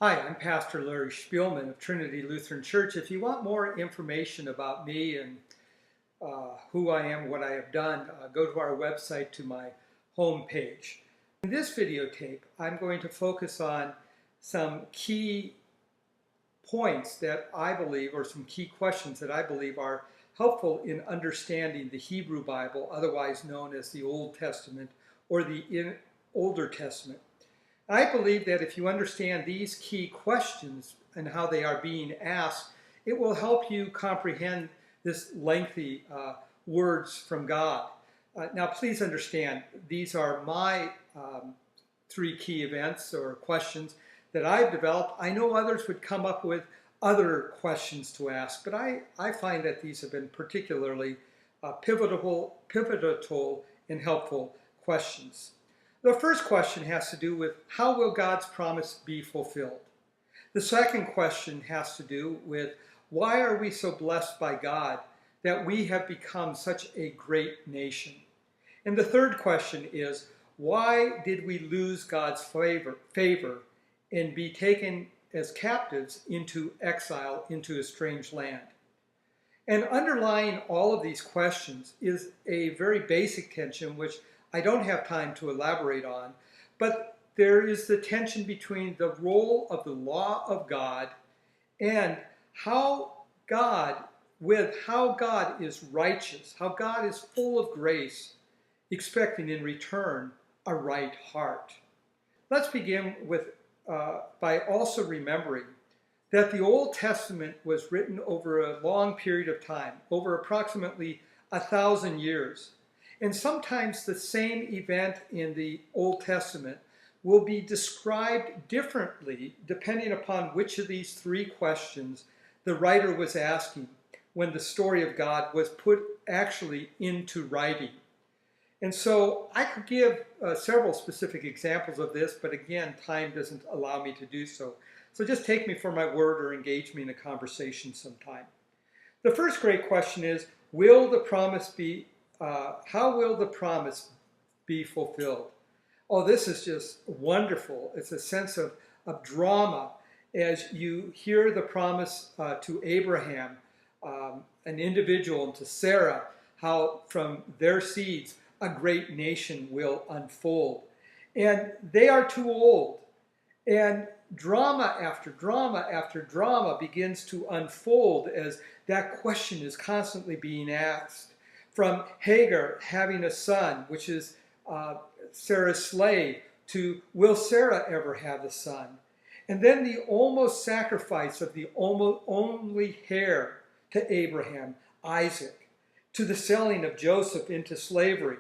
Hi, I'm Pastor Larry Spielman of Trinity Lutheran Church. If you want more information about me and who I am, what I have done, go to our website to my home page. In this videotape, I'm going to focus on some key points that I believe, or some key questions that I believe are helpful in understanding the Hebrew Bible, otherwise known as the Old Testament or the Older Testament. I believe that if you understand these key questions and how they are being asked, it will help you comprehend this lengthy words from God. Now, please understand, these are my three key events or questions that I've developed. I know others would come up with other questions to ask, but I find that these have been particularly pivotal and helpful questions. The first question has to do with how will God's promise be fulfilled? The second question has to do with why are we so blessed by God that we have become such a great nation? And the third question is, why did we lose God's favor and be taken as captives into exile into a strange land? And underlying all of these questions is a very basic tension, which I don't have time to elaborate on, but there is the tension between the role of the law of God and how God is righteous, how God is full of grace, expecting in return a right heart. Let's begin with by also remembering that the Old Testament was written over a long period of time, over approximately 1,000 years. And sometimes the same event in the Old Testament will be described differently depending upon which of these three questions the writer was asking when the story of God was put actually into writing. And so I could give several specific examples of this, but again, time doesn't allow me to do so. So just take me for my word or engage me in a conversation sometime. The first great question is, how will the promise be fulfilled? Oh, this is just wonderful. It's a sense of drama as you hear the promise to Abraham, an individual, and to Sarah, how from their seeds a great nation will unfold. And they are too old. And drama after drama after drama begins to unfold as that question is constantly being asked. From Hagar having a son, which is Sarah's slave, to will Sarah ever have a son? And then the almost sacrifice of the only heir to Abraham, Isaac, to the selling of Joseph into slavery,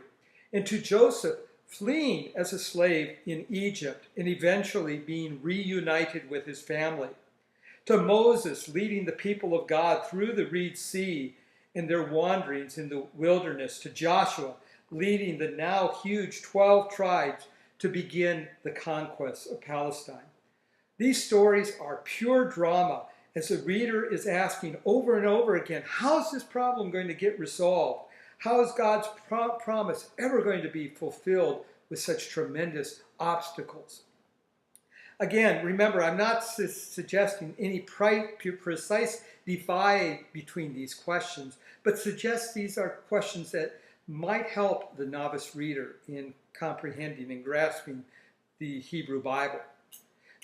and to Joseph fleeing as a slave in Egypt and eventually being reunited with his family, to Moses leading the people of God through the Red Sea in their wanderings in the wilderness, to Joshua leading the now huge 12 tribes to begin the conquest of Palestine. These stories are pure drama as the reader is asking over and over again, how is this problem going to get resolved? How is God's promise ever going to be fulfilled with such tremendous obstacles? Again, remember, I'm not suggesting any precise divide between these questions, but suggest these are questions that might help the novice reader in comprehending and grasping the Hebrew Bible.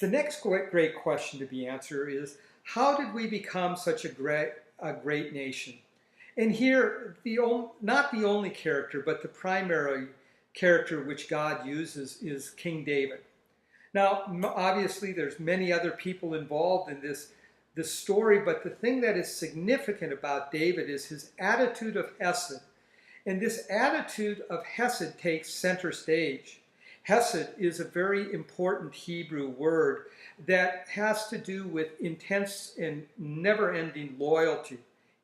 The next great question to be answered is, how did we become such a great nation? And here, not the only character, but the primary character which God uses is King David. Now, obviously, there's many other people involved in this story, but the thing that is significant about David is his attitude of Hesed. And this attitude of Hesed takes center stage. Hesed is a very important Hebrew word that has to do with intense and never-ending loyalty,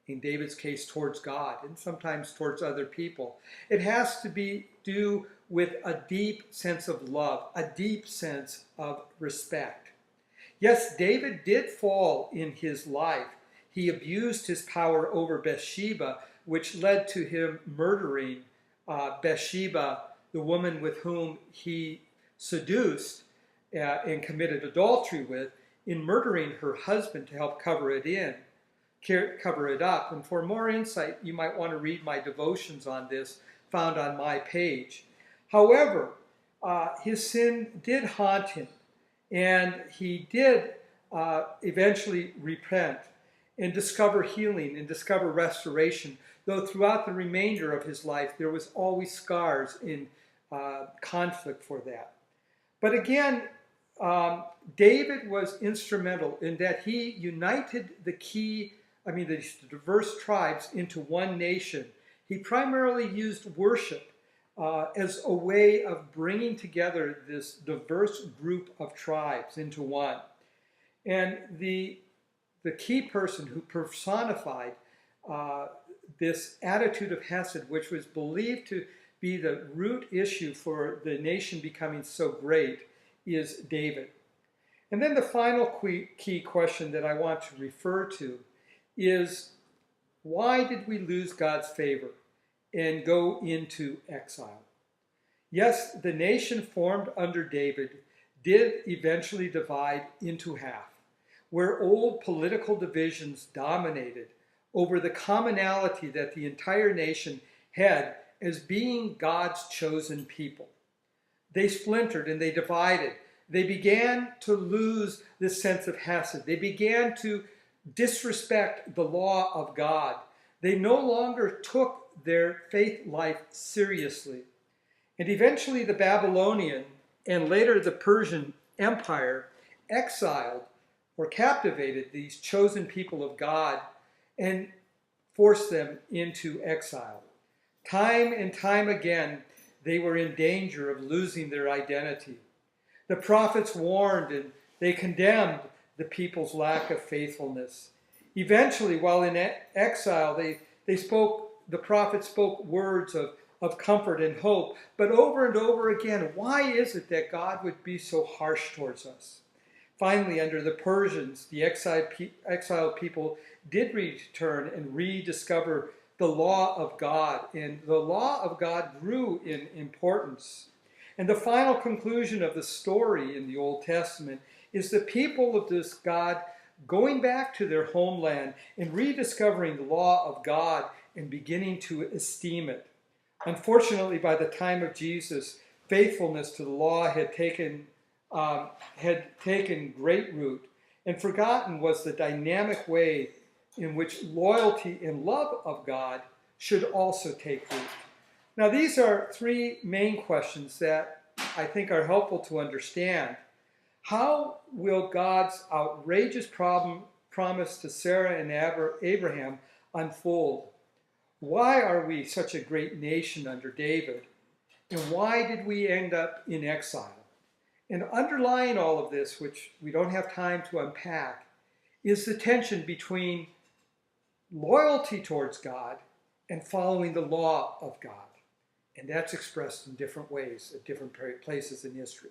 in David's case towards God and sometimes towards other people. It has to do with a deep sense of love, a deep sense of respect. Yes, David did fall in his life. He abused his power over Bathsheba, which led to him murdering Bathsheba, the woman with whom he seduced and committed adultery with, in murdering her husband to help cover it up. And for more insight, you might want to read my devotions on this, found on my page. However, his sin did haunt him, and he did eventually repent and discover healing and discover restoration, though throughout the remainder of his life there was always scars in conflict for that. But again, David was instrumental in that he united the diverse tribes into one nation. He primarily used worship as a way of bringing together this diverse group of tribes into one. And the key person who personified this attitude of Hesed, which was believed to be the root issue for the nation becoming so great, is David. And then the final key question that I want to refer to is, why did we lose God's favor and go into exile? Yes, the nation formed under David did eventually divide into half, where old political divisions dominated over the commonality that the entire nation had as being God's chosen people. They splintered and they divided. They began to lose this sense of Hesed. They began to disrespect the law of God. They no longer took their faith life seriously. And eventually the Babylonian and later the Persian Empire exiled or captivated these chosen people of God and forced them into exile. Time and time again, they were in danger of losing their identity. The prophets warned and they condemned the people's lack of faithfulness. Eventually, while in exile, the prophets spoke words of comfort and hope. But over and over again, why is it that God would be so harsh towards us? Finally, under the Persians, the exiled people did return and rediscover the law of God, and the law of God grew in importance. And the final conclusion of the story in the Old Testament is the people of this God going back to their homeland and rediscovering the law of God and beginning to esteem it. Unfortunately, by the time of Jesus, faithfulness to the law had taken great root, and forgotten was the dynamic way in which loyalty and love of God should also take root. Now, these are three main questions that I think are helpful to understand. How will God's outrageous promise to Sarah and Abraham unfold? Why are we such a great nation under David? And why did we end up in exile? And underlying all of this, which we don't have time to unpack, is the tension between loyalty towards God and following the law of God. And that's expressed in different ways at different places in history.